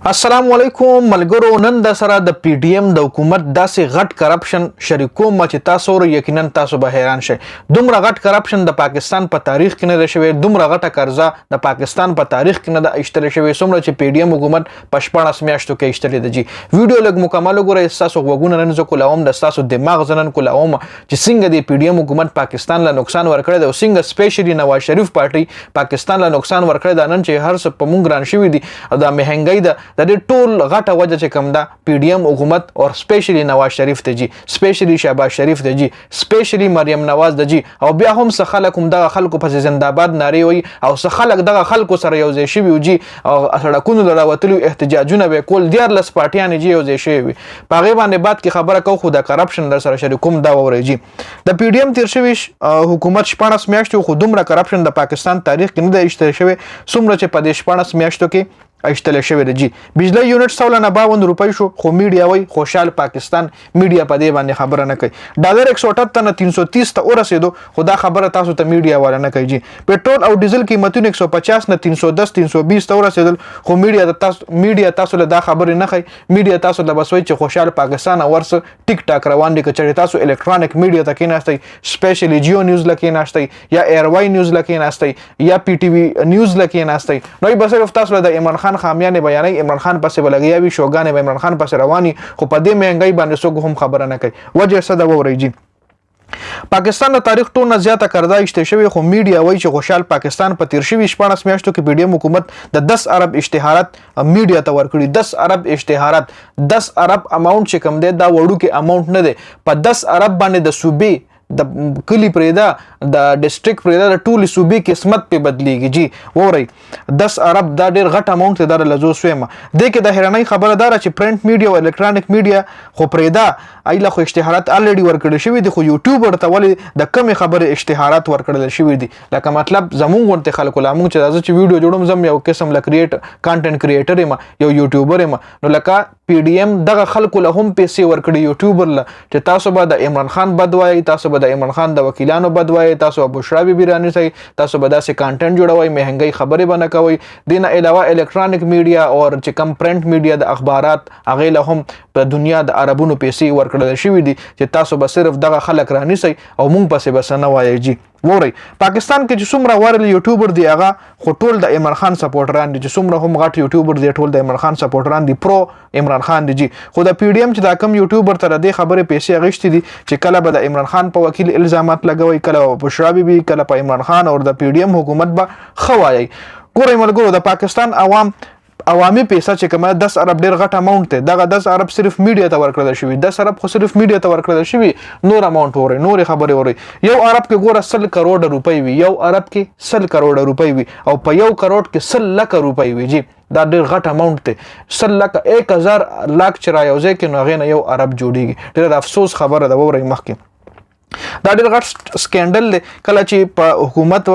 السلام علیکم ملګرو. نن د سره د پی ډی ایم د حکومت داسې غټ کرپشن شریکوم چې تاسو یقینا تاسو به حیران شئ. دومره غټ کرپشن د پاکستان په تاریخ کې نه ده شوی، دومره غټه قرضه د پاکستان په تاریخ کې نه ده ایستل شوی څومره چې پی ډی ایم حکومت په 14 میاشتو کې ایستلې ده. جی ویډیو لږ مکمل وګورئ، تاسو غوږونه نن زه کولاوم، د تاسو دماغ زنن کولاوم چې څنګه د پی ډی ایم حکومت پاکستان له نقصان ورکړی دی او څنګه سپیشلی نواز شریف پارټي پاکستان له نقصان ورکړی دی. نن چې هر څه په مونږ ګران شوي دي او د مهنګۍ د دې ټول غټه وجه چې کوم ده پی ډی ایم حکومت او سپیشلی نواز شریف ته جی، سپیشلی شهباز شریف ته جی، سپیشلی مریم نواز ته جی، او بیا هم څه خلک هم دغه خلکو پسې زنده‌باد نارې وایي او څه خلک دغه خلکو سره یو ځای شوي جی او سړکونو ته راوتلي احتجاجونه به کول 14 پارټیانې جی یو ځای شوي وي. په هغې باندې بعد کې خبره کوو، خو د کرپشن در سره شریکوم دا واورئ جی. د پی ډی ایم تیر شوي حکومت 14 میاشتو خو دومره کرپشن د پاکستان تاریخ کې نه ده ایستل شوی څومره چې په دې 14 میاشتو کې ایستل شوی دی. جی بجلی یونټ 152 روپۍ شو، خو میډیا وایي خوشحال پاکستان میډیا په دې باندې خبره نه کوي. ډالر 178 نه 330 ته ورسېدو، خو دا خبره تاسو ته میډیا والا نه کوي. جی پټرول او ډیزل قیمتونه 150 نه 310 320 ته ورسېدل، خو میډیا تاسو له دا خبرې نه کوي. میډیا تاسو له بس وایي چې خوشحال پاکستان ورس ټیک ټاک روان دي. که تاسو الکترونیک میډیا ته کېناستئ، سپیشلی جیو نیوز له کېناستئ یا ایر وای نیوز له کېناستئ یا پی ټي وي نیوز له کېناستئ، نو به صرف تاسو له د عمران خان خامیانې بیانوي، عمران خان پسې به لګیا وي، شوګانې به عمران خان پسې رواني، خو په دې مهنګۍ باندې څوک هم خبره نه کوي. وجه څه ده واورئ جی. پاکستان د تاریخ ټول نه زیاته قرضه ایستل شوې، خو میډیا وایي چې خوشحال پاکستان په تیر شوي 14 میاشتو کې پی ډی ایم حکومت د 10 ارب اشتهارات میډیا ته ورکړي. 10 ارب اشتهارات، 10 ارب اماونټ چې کوم دی دا وړوکی اماونټ نه دی. په 10 ارب باندې د صوبې د کلی پرېدا د ډسټریکټ پرېدا د ټولې صوبې قسمت په بدلیږي. جی وورئ 10 ارب دا ډېر غټ اماونټ دی. دا لزو سویمه دې کې د حیرانۍ خبره داره چې پرنټ میډیا او الکترونیک میډیا خو پرېدا ایله خو اشتهارات الریډي ورکړل شوي دي، خو یوټیوب ورته ولې د کمې خبرې اشتهارات ورکړل شوي دي. لکه مطلب زمونږ غونډې خلکو لا مونږ چې راځه چې ویډیو جوړوم زم یو قسم له کانټنټ کریټر یم، یو یوټیوبر یم، نو لکه پی ډی ایم دغه خلکو له هم پیسې ورکړي یوټیوبر له چې تاسو به د عمران خان بد وایي، تاسو به د عمران خان د وکیلانو بد وایي، تاسو به بشرا بیبي رانیسئ، تاسو به داسې کانټنټ جوړوئ، مهنګۍ خبرې به نه کوئ. دې نه علاوه الکترونیک میډیا او چې کم پرنټ میډیا د اخبارات هغې له هم په دنیا د عربونو پیسې ورکړل شوي دي چې تاسو به صرف دغه خلک رانیسئ او مونږ پسې به څه نه وایئ. جی وورئ پاکستان کې چې څومره وایرل یوټیوبر دی هغه خو ټول د عمران خان سپورټران دي، چې څومره هم غټ یوټیوبر دی ټول د عمران خان سپورټران دي، پرو عمران خان دی. جی خو د پی ډی ایم چې دا کم یوټیوبر تر دې خبرې پیسې اخیستې دي چې کله به د عمران خان په وکیل الزامات لګوي، کله په بشرا بیبي، کله په عمران خان او د پی ډی ایم حکومت به ښه وایي. ګورئ ملګرو د پاکستان عوامي پیسه چې کومه 10 ارب ډېر غټ اماونټ دی. دغه 10 ارب صرف میډیا ته ورکړل شوي، 10 ارب خو صرف میډیا ته ورکړل شوي، نور اماونټ وورئ، نورې خبرې وورئ. یو ارب کې ګوره 100 کروڑه روپۍ وي، یو ارب کې 100 کروڑه روپۍ وي او په یو کروڑ کې 100 لکه روپۍ وي. جی دا ډېر غټ اماونټ دی. 100 لکه 1000 لاک چې را یو ځای کې نو هغې نه یو ارب جوړېږي. ډېر افسوس خبره ده وورئ مخکې. دا ډېر غټ سکینډل دی. کله چې په حکومت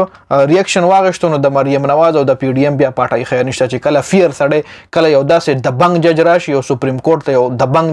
ریاکشن واغېشتو نو د مریم نواز او د پی ډی ایم بیا پاټای خیر نشته چې کله فیر سړی کله یو داسې دبنګ جج راشي، یو سپریم کورټ ته یو دبنګ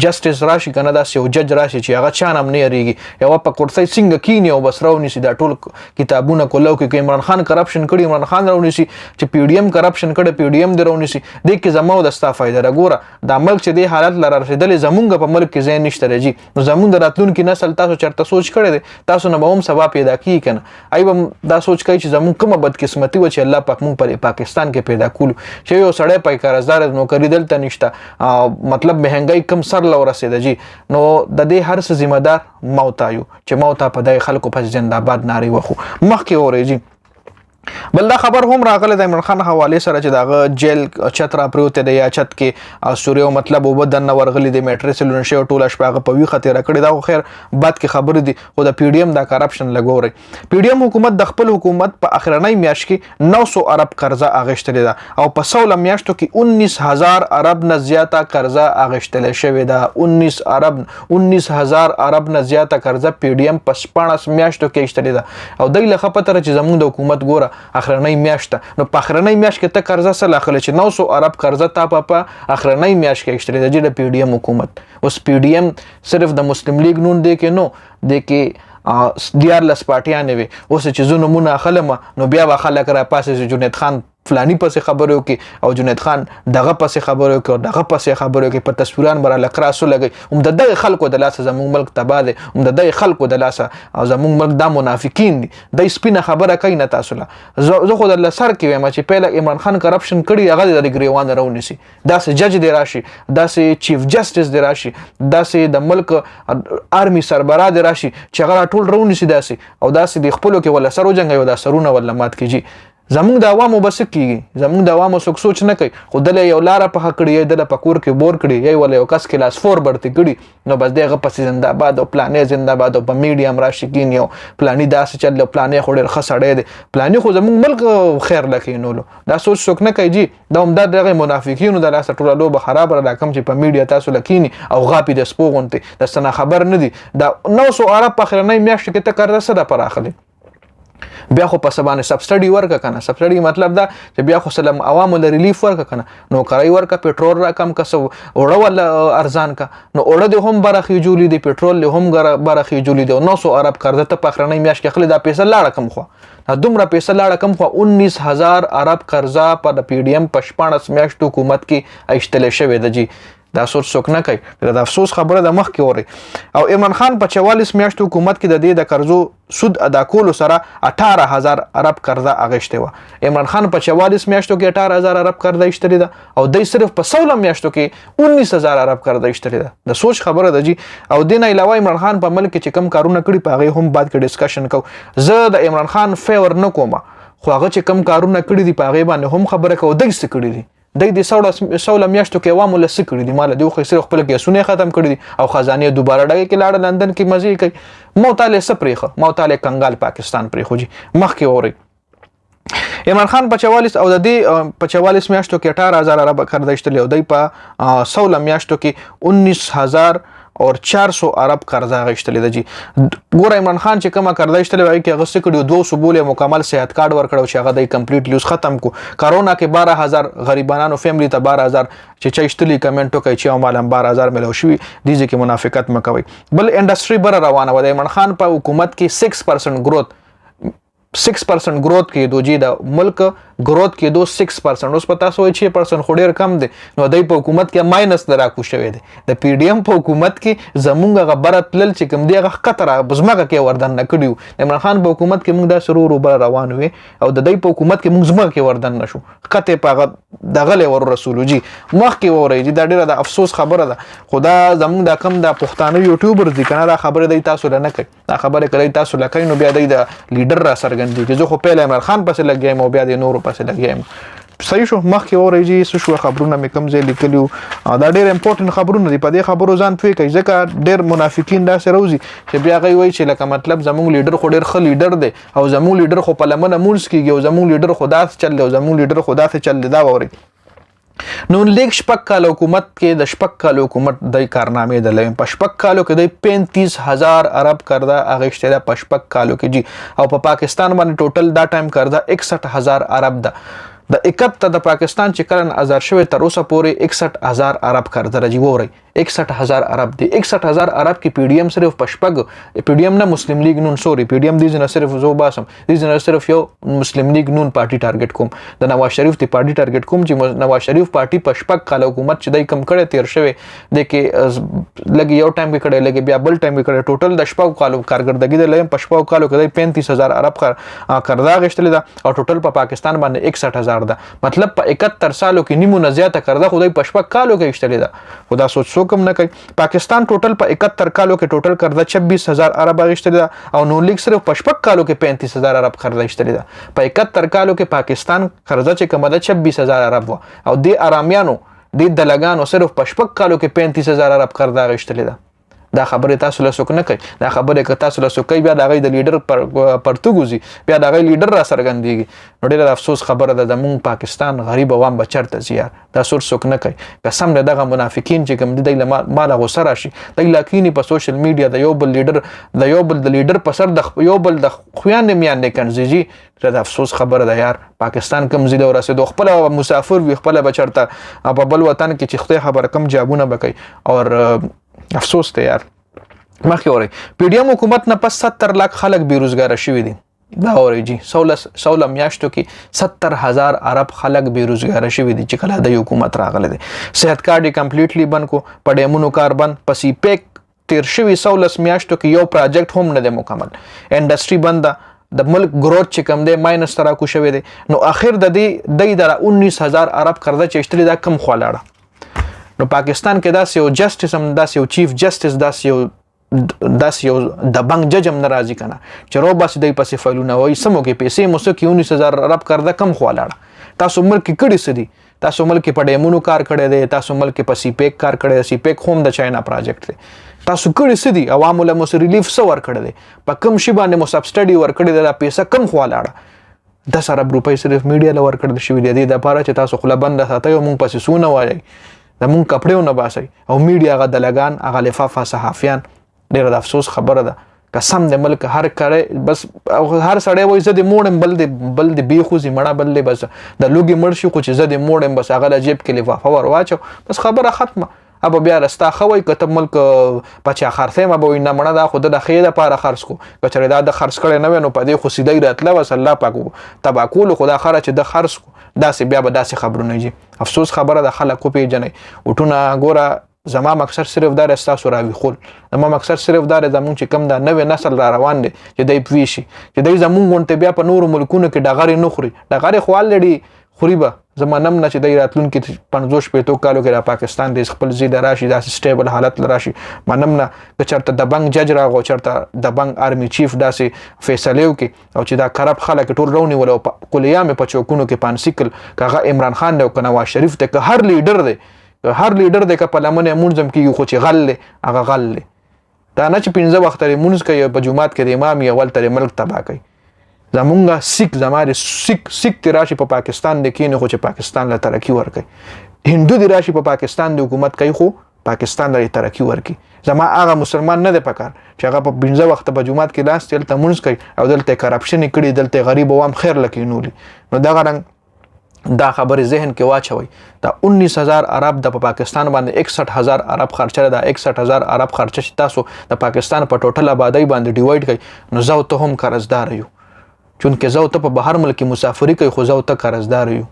جسټس راشي، که نه داسې یو جج راشي چې هغه چا نه هم نه یېرېږي، یوه په کرسۍ څنګه کیني او بس راونیسي دا ټول کتابونه کولو کې که عمران خان کرپشن کړي عمران خان راونیسي، چې پی ډی ایم کرپشن کړی پی ډی ایم دې راونیسي. دې کې زما او د ستا فایده ده. ګوره دا ملک چې دې حالت له رارسېدلې زمونږ په ملک کې ځای نشته دی. جي نو زمونږ د راتلونکي نسل تاسو چېرته سوچ کړی دی؟ تاسو نه به هم سبا پیدا کېږي که نه؟ ای به دا سوچ کوي چې زمونږ کومه بدقسمتي وه چې الله پاک مونږ په پاکستان کې پیدا کولو، چې یو سړی پیکارزدار نوکري دلته نشته، مطلب مهنګۍ کم سر له ورسېده. جي نو د دې هر څه ذمه دار موت یو چې موت په دغې خلکو پسې زنده‌باد نارې وخو. مخکې اورئ جي بل دا خبر هم راغلی د عمران خان حوالې سره چې دغه جیل چت را پروتی دی یا چت کې سوریو مطلب اوبه دننه ورغلي دی، میټرس لوند شوی ټوله شپه هغه په ویښه تېره کړې. دا خو خیر بد کې خبرې دي، خو د پی ډی ایم دا کرپشن لګورئ. پی ډی ایم حکومت د خپل حکومت په اخرنۍ میاشت کې 900 ارب قرضه اخیستلې ده او په 16 میاشتو کې 19000 ارب نه زیاته قرضه اخیستل شوې ده. 19000 ارب نه زیاته قرضه پی ډی ایم په 14 میاشتو کې اخیستلې ده او دوی له ښه پته چې زموږ د حکومت ګوره اخرنۍ میاشت ده، نو په اخرنۍ میاشت کې ته قرضه څه لاخلې چې 900 ارب قرضه تا په اخرنۍ میاشت کې اخیستلې ده د پی ډی ایم حکومت. اوس پی ډی ایم صرف د مسلم لیگ نون دی کې نو دی کې 14 پارټیانې وي. اوس چې زه نومونه اخلم نو بیا به خلک راپاسې چې جنید خان فلانی پسې خبرو کې او جنید خان دغه پسې خبرو کې او دغه پسې خبرو کې په تصویران بر لکراسو لګي هم د دغه خلکو د لاسه زموږ ملک تباه دی هم د دغه خلکو د لاسه او زموږ ملک دا منافقین دي د سپینه خبره کوي نه تاسو له زه خو د سر کې وایم چې پهله عمران خان کرپشن کړي هغه د ګریوان راونیسي داسې جج دی راشي داسې چیف جسټس دی راشي داسې د ملک آرمی سربراه دی راشي چې هغه ټول راونیسي داسې او داسې د خپلو کې ولا سر وجنګي او د سرونه ولا مات کیږي زموږ د عوامو بس کیږي زموږ د عوامو څوک سوچ نه کوي خو دله یو لاره په حق کړي دله په کور کې بور کړي یی ولا یو کس کلاس 4 برته کړي نو بس دغه پس زنده باد او پلانې زنده باد او په میډیم راشي کین یو پلانې داسې چل پلانې خو ډېر خسړې دي پلانې خو زموږ ملک خیر لکینولو دا سوچ څوک نه کوي جی دا هم دغه منافقینو د لاس ټوله لوبه خراب را کم چې په میډیا تاسو لکینی او غاپی د سپوغونته د سنا خبر نه دي دا 900 عرب په اخرنۍ میاشت کې ته کار رسده پر اخلي بیا خو په سبانه سبسټډي ورکا کنه سبسټډي مطلب دا چې بیا خو سلام عوامو له ریلیف ورکا کنه نو کرای ورکا پټرول را کم کسو اوړه ول ارزان کا نو اوړه د هم برخي جوړی دی پټرول له هم برخي جوړی دی 900 عرب قرضه ته پخرنۍ میاش کې خلی دا پیسې لاړه کم خو دومره پیسې لاړه کم خو 19000 عرب قرضه په پی ډی ایم پشپانس میاشت حکومت کې ایشتل شوی د جی دا سوچ څوک نه کوي دا افسوس خبره د مخ کې وره او عمران خان په 44 میاشتو حکومت کې د دې د قرضو سود ادا کولو سره 18000 عرب قرضه اغشته و عمران خان په 44 میاشتو کې 18000 عرب قرضه ایشتلی ده او د صرف په 16 میاشتو کې 19000 عرب قرضه ایشتلی ده د سوچ خبره ده جی او دین علاوه عمران خان په ملک کې کم کارونه کړي په هغه هم بعد کې ډیسکشن کو زه د عمران خان فیور نه کوم خو هغه چې کم کارونه کړي دي په هغه باندې هم خبره کو دغه څه کړي دي د 16 میاشتو کې عوامو له سکړي دي مال دی خو صرف خپل کې سونه ختم کړي دي او خزانه دوباره ډګه کې لاړ لندن کې مزي کوي موتاله سپریخه موتاله کنګال پاکستان پرې خوږي مخ کې اوري عمران خان په 44 او د دې په 44 میاشتو کې 18000 عرب قرضه ایشتلی او د په 16 میاشتو کې 19000 اور 400 عرب قرضه غشتلی د جی ګور عمران خان چې کومه قرضه ایشتلی وای کې غسه کړي 200 بوله مکمل صحت کارت ورکړو چې هغه د کمپلیټ یوز ختم کو کرونا کې 12000 غریبانو فیملی ته 12000 چې چایشتلی کمنټو کوي چې مالم 12000 ملو شوی دیږي کې منافقت مکوي بل انډستری بر روانه و د عمران خان په حکومت کې 6% گروث 6% گروث کې دوجی د ملک گروث کې دو 6% اوس پتا سوې 6% خو ډیر کم دی نو د حکومت کې ماینس دراکو شوی دی د پی ډی ایم په حکومت کې زمونږ غبرت لل چې کوم دی غ خطر بزماګه کې وردن نه کړیو عمران خان په حکومت کې موږ دا سرور بر روان وي او د دې په حکومت کې موږ زماګه کې وردن نشو خطه په دغه ور رسول جی مخ کې وره دي دا ډیره د افسوس خبره ده خدا زمونږ د کم د پښتانه یوټیوبر دي کنه دا خبره دی تاسو نه کوي دا خبره کوي تاسو لکه نو بیا د لیډر را سرګندي چې زه خو په عمران خان پسې لګیم او بیا د نور پسې لګیم صحیح شو مخکې اورېږي څه شو خبرونه مې کم ځای لیکلیو دا ډېر امپورټنټ خبرونه دي په دې خبرو ځان پوه کوي ځکه ډېر منافقین داسې راوځي چې بیا هغوی وایي چې لکه مطلب زموږ لیډر خو ډېر ښه لیډر دی او زموږ لیډر خو په لمنه مونځ کېږي او زموږ لیډر خو داسې چل دی او زموږ لیډر خو داسې چل دی دا واورئ نو لیک شپږ کال حکومت کې د شپږ کال حکومت د کارنامې د لوي په شپږ کالو کې د 35000 عرب قرضه اغشته ده په شپږ کالو کې جی او په پاکستان باندې ټوټل دا ټایم قرضه 61000 عرب ده د 71 د پاکستان چې کله آزاد شوی تر اوسه پورې 61000 عرب قرضه راځي ووري 61000 عرب دي 61000 عرب کې پی ډی ایم صرف پشپګ پی ډی ایم نه مسلم لیگ نون سوري پی ډی ایم دي نه صرف زو باسم دي نه صرف یو مسلم لیگ نون پارټي ټارګټ کوم د نواز شریف تی پارټي ټارګټ کوم چې نواز شریف پارټي پشپګ کال حکومت چې دای کم کړي تیر شوی د کې لګي یو ټایم کې کړي لګي بیا بل ټایم کې کړي ټوټل د شپږ کالو کارګردګي د لیم پشپګ کالو کې 35000 عرب قرضه غشتل ده او ټوټل په پاکستان باندې 61000 ده مطلب په 71 سالو کې نیمو نه زیاته قرضه خدای پشپګ کالو کې غشتل ده خدا سوچ کم نه کوي پاکستان ټوټل په 71 کالو کې ټوټل قرضه 26000 عرب غشتل ده او نو لیگ صرف پشپګ کالو کې 35000 عرب قرضه غشتل ده په 71 کالو کې پاکستان قرضه چې کومه ده 26000 عرب و او د آرامیانو د دلګانو صرف پشپګ کالو کې 35000 عرب قرضه غشتل ده دا خبره تاسو له څوک نه کوي دا خبره که تاسو له څوک کوي بیا د غي د لیډر پرتګوزي بیا د غي لیډر را سرګندېږي نو ډېر افسوس خبره ده زموږ پاکستان غریب عوام بچرته زیار دا څوک نه کوي قسم له دغه منافقین چې کوم دي د مال غوسه راشي د لاکینی په سوشل میډیا د یو بل لیډر په سر د یو بل د خویان میان نه کنځي دا افسوس خبره ده یار پاکستان کم زیاده ورسېدو خپل مسافر وي خپل بچرته په بل وطن کې چې خدای خبره کم جابونه بکې اور افسوس ته یار مخکې وره پی ډی ایم حکومت نه پس 70 لک خلک بیروزګار شوي دي دا اوري جی 16 میاشتو کې 70,000 عرب خلک بیروزګار شوي دي چې کله د حکومت راغله دي. صحت کارت یې کمپلیټلی بند کو، په ډیمونو کار بند، پسې پیک تیر شوي 16 میاشتو کې یو پروجیکټ هم نه دی مکمل، انډستری بند ده، د ملک گروث چې کم دی ماینس ته راکو شوی دی. نو اخر د دې د 19,000 عرب قرضه چې اشتري دا کم خوا لاړه. نو پاکستان کې داسې یو جسټس هم، داسې یو چیف جسټس، داسې یو د بانک جج هم نه راځي که نه چې رو باسي دی پسې فایلونه وایي سمو کې پیسې مو څه کې 19,000 عرب قرضه کم خوا لاړه. تاسو ملک کې کړي څه دي؟ تاسو ملک کې په ډیمونو کار کړی دی، تاسو ملک کې په سی پیک کار کړی دی، سی پیک هم د چاینا پروجیکټ دی. تاسو کړي څه دي؟ عوامو له مو ریلیف څه ورکړی دی؟ په کوم شي باندې مو سبسټډي ورکړی دی؟ دا پیسه کم خوا لاړه. 10 ارب روپۍ صرف میډیا له ورکړل شوي دي دې دپاره چې تاسو خوله بنده ساتئ او مونږ پسې څونه وایئ، د مونږ کپړې ونه باسئ او میډیا هغه دلګان، هغه لفافه صحافیان. ډېره د افسوس خبره ده. قسم د ملک هر کړی بس هر سړی وایي زه دې موړم، بل دې بیخوځي مړه، بل دې بس د لوږې مړ شي، خو چې زه دې موړم بس هغه له جیب کې لفافه ور واچو، بس خبره ختمه. اب بیا رستا خوي که ته ملک پچا خرڅې ما به وي نه مړه دا خو د ښې دپاره خرڅ کو، که چېرې دا د خرڅ کړی نه وی نو په دې خو سیدی راتله بس الله پاک تبا کولو، خو دا خره چې د خرڅ کو داسې بیا به داسې خبرونه جي. افسوس خبره د خلک وپېژنئ. وټونه ګوره زما مقصد صرف دا ستاسو راویښول، زما مقصد صرف دا زمونږ چې کم دا نوی نسل را روان دی چې دی پوه شي چې دی زمونږ غونډې بیا په نورو ملکونو کې ډغرې نه خوري. ډغرې خو الریډي خوري به، زما نم نه چې دی راتلونکي 50-60 کالو کې د پاکستان د خپل ځای له راشي، داسې سټیبل حالت له راشي. منم نه که چېرته د بانک جج راغو، چېرته د بانک آرمي چیف داسې فیصلې وکړي او چې دا کرپ خلک ټول راونیول او کلیه مې په چوکونو کې پانسیکل، که هغه عمران خان دی او که نواز شریف دی، که هر لیډر دی، هر لیډر دی که په لمنې مونځ هم کېږي، خو چې غل دی هغه غل دی. دا نه چې 15 وخته لري مونځ کوي په جومات کې د امام یې اول ترې ملک تباه کوي. زمونږ سیک زما د سیک دی راشي په پاکستان د کینې، خو چې پاکستان له ترقي ورکوي. هندو دی راشي په پاکستان د حکومت کوي، خو پاکستان له ترقي ورکوي. زما هغه مسلمان نه دی پکار چې هغه په 15 وخته په جومات کې ناست دلته مونځ کوي او دلته کرپشن کړي، دلته غریب عوام خیر لکینولي. نو دغه رنګ دا خبرې ذهن کې واچوي. دا 19,000 عرب د پاکستان باندې 61,000 عرب خرچه ده. 61,000 عرب خرچه چې تاسو د پاکستان په ټوټل آبادی باندې ډیوایډ کړئ نو زه او ته هم قرضدار یو، چونکې زه او ته په بهر ملک مسافري کوي، خو زه او ته قرضدار یو.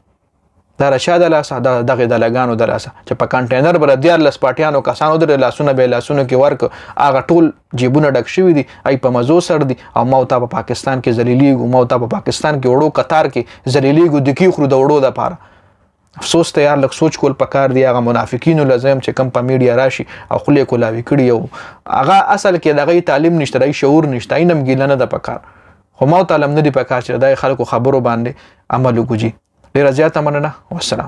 دا رچا د لاسه دغه د لګانو د لاسه چې په کنټینر بر 14 پاټیانو کسانو در لاسونه به لاسونه کې ورک، هغه ټول جیبونه ډک شوي دي، ای په مزو سر دي او موتا په پاکستان کې ذلیلیږو، موتا په پاکستان کې وړو قطار کې ذلیلیږو د کی خرو د وړو د پاره. افسوس ته یار لږ سوچ کول پکار دی. هغه منافقینو لازم چې کم په میډیا راشي او خلې کولاوي کړي او هغه اصل کې دغه تعلیم نشته، دای شعور نشته، اینم ګیله نه د پکار، خو مو تعلم نه دی پکار چې دای خلکو خبرو باندې عمل وکړي. ډیره زیاته مننه. والسلام.